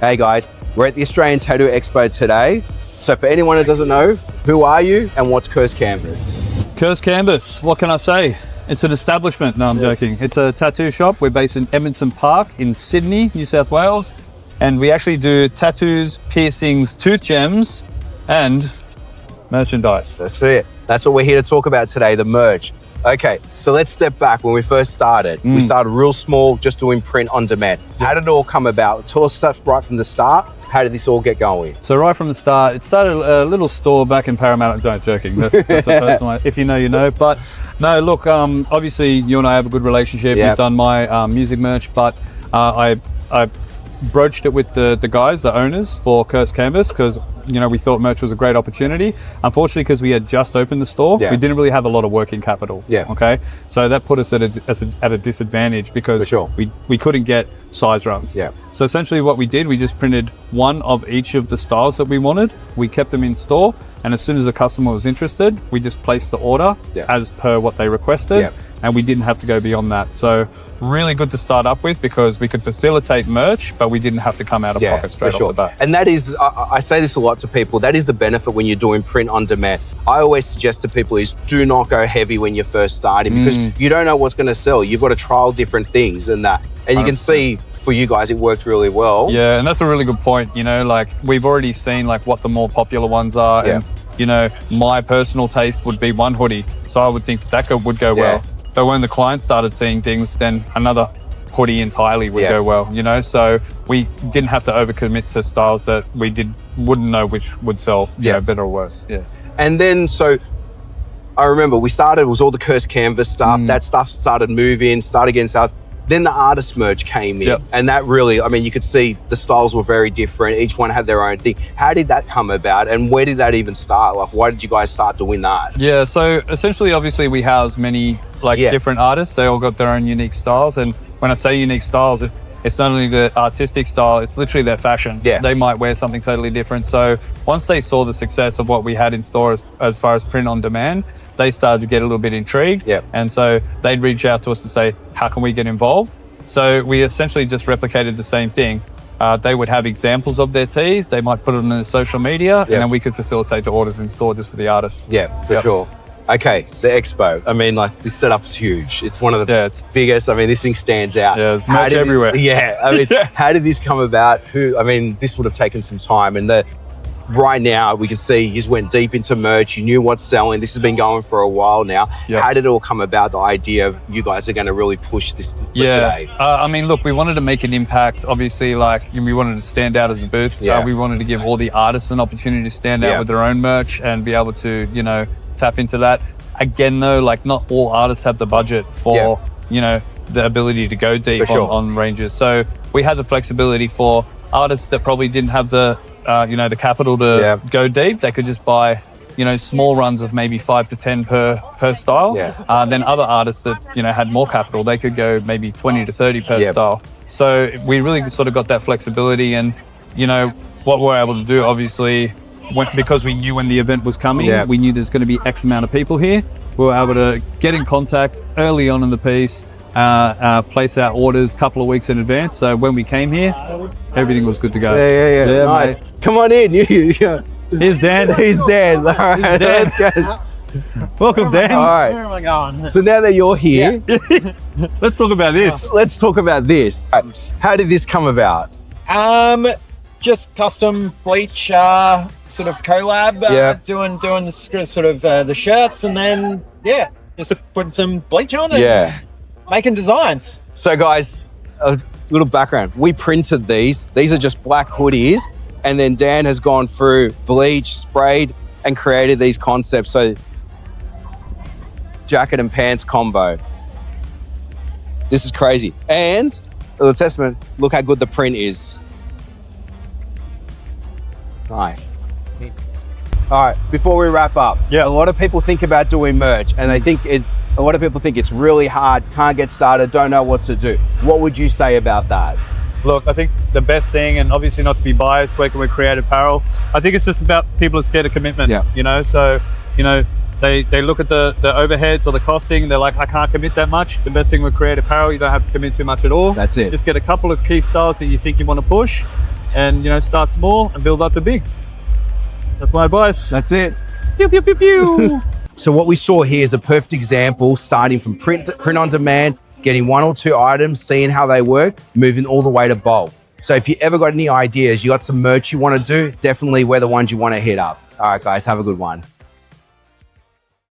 Hey guys, we're at the Australian Tattoo Expo today. So for anyone who doesn't know, who are you and what's Cursed Canvas? Cursed Canvas, what can I say? It's an establishment. No, I'm joking. It's a tattoo shop. We're based in Edmondson Park in Sydney, New South Wales. And we actually do tattoos, piercings, tooth gems, and merchandise. That's it. That's what we're here to talk about today, the merch. Okay, so let's step back. When we first started, we started real small, just doing print on demand. How did it all come about? Tell us stuff right from the start. How did this all get going? So right from the start, it started a little store back in Parramatta. Don't joking. That's a personal. If you know, you know. But no, look. Obviously, you and I have a good relationship. Yep. We've done my music merch, but I broached it with the guys, the owners for Cursed Canvas, because we thought merch was a great opportunity. Unfortunately, because we had just opened the store, we didn't really have a lot of working capital. Okay, so that put us at a disadvantage because we couldn't get size runs. So essentially, what we did, we just printed one of each of the styles that we wanted. We kept them in store, and as soon as the customer was interested, we just placed the order as per what they requested. And we didn't have to go beyond that. So really good to start up with because we could facilitate merch, but we didn't have to come out of pocket straight off the bat. And that is, I say this a lot to people, that is the benefit when you're doing print on demand. I always suggest to people is do not go heavy when you're first starting because you don't know what's gonna sell. You've got to trial different things and that. And you can see for you guys, it worked really well. Yeah, and that's a really good point. Like we've already seen like what the more popular ones are. And my personal taste would be one hoodie. So I would think that would go well. But when the client started seeing things, then another hoodie entirely would go well, So we didn't have to overcommit to styles that we wouldn't know which would sell, better or worse. And then, so I remember we started, it was all the Cursed Canvas stuff. That stuff started moving, started getting sales. Then the artist merch came in and that really, you could see the styles were very different. Each one had their own thing. How did that come about and where did that even start? Like, why did you guys start doing that? Yeah, so essentially, obviously we house many different artists. They all got their own unique styles. And when I say unique styles, it's not only the artistic style, it's literally their fashion. They might wear something totally different. So once they saw the success of what we had in store as far as print on demand, they started to get a little bit intrigued. And so they'd reach out to us to say, how can we get involved? So we essentially just replicated the same thing. They would have examples of their tees. They might put it on their social media and then we could facilitate the orders in store just for the artists. For sure. Okay, the expo. This setup's huge. It's one of the biggest. This thing stands out. Yeah, there's merch everywhere. How did this come about? This would have taken some time. And right now, we can see you just went deep into merch. You knew what's selling. This has been going for a while now. How did it all come about, the idea of you guys are going to really push this for today? Look, we wanted to make an impact. Obviously, we wanted to stand out as a booth. We wanted to give all the artists an opportunity to stand out with their own merch and be able to, tap into that. Again, though, not all artists have the budget for, the ability to go deep on ranges. So we had the flexibility for artists that probably didn't have the capital to go deep. They could just buy, small runs of maybe 5 to 10 per style. Then other artists that, had more capital, they could go maybe 20 to 30 per style. So we really sort of got that flexibility and, what we're able to do, obviously, because we knew when the event was coming, we knew there's going to be X amount of people here. We were able to get in contact early on in the piece, place our orders a couple of weeks in advance. So when we came here, everything was good to go. Yeah, nice. Mate. Come on in. Here's Dan. Here's Dan. All right, let's go. Welcome, Dan. All right. Where am I going? So now that you're here, let's talk about this. Let's talk about this. How did this come about? Just custom bleach sort of collab, doing the shirts, and then just putting some bleach on it, making designs. So guys, a little background. We printed these. These are just black hoodies, and then Dan has gone through bleach, sprayed, and created these concepts. So jacket and pants combo. This is crazy. And a little testament, look how good the print is. Nice. All right, before we wrap up, a lot of people think about doing merch and a lot of people think it's really hard, can't get started, don't know what to do. What would you say about that? Look, I think the best thing, and obviously not to be biased, working with Create Apparel, I think it's just about people are scared of commitment, So, they look at the overheads or the costing, they're like, I can't commit that much. The best thing with Create Apparel, you don't have to commit too much at all. That's it. Just get a couple of key styles that you think you want to push, and, start small and build up to big. That's my advice. That's it. Pew, pew, pew, pew. So what we saw here is a perfect example, starting from print on demand, getting 1 or 2 items, seeing how they work, moving all the way to bulk. So if you ever got any ideas, you got some merch you want to do, definitely we're the ones you want to hit up. All right, guys, have a good one.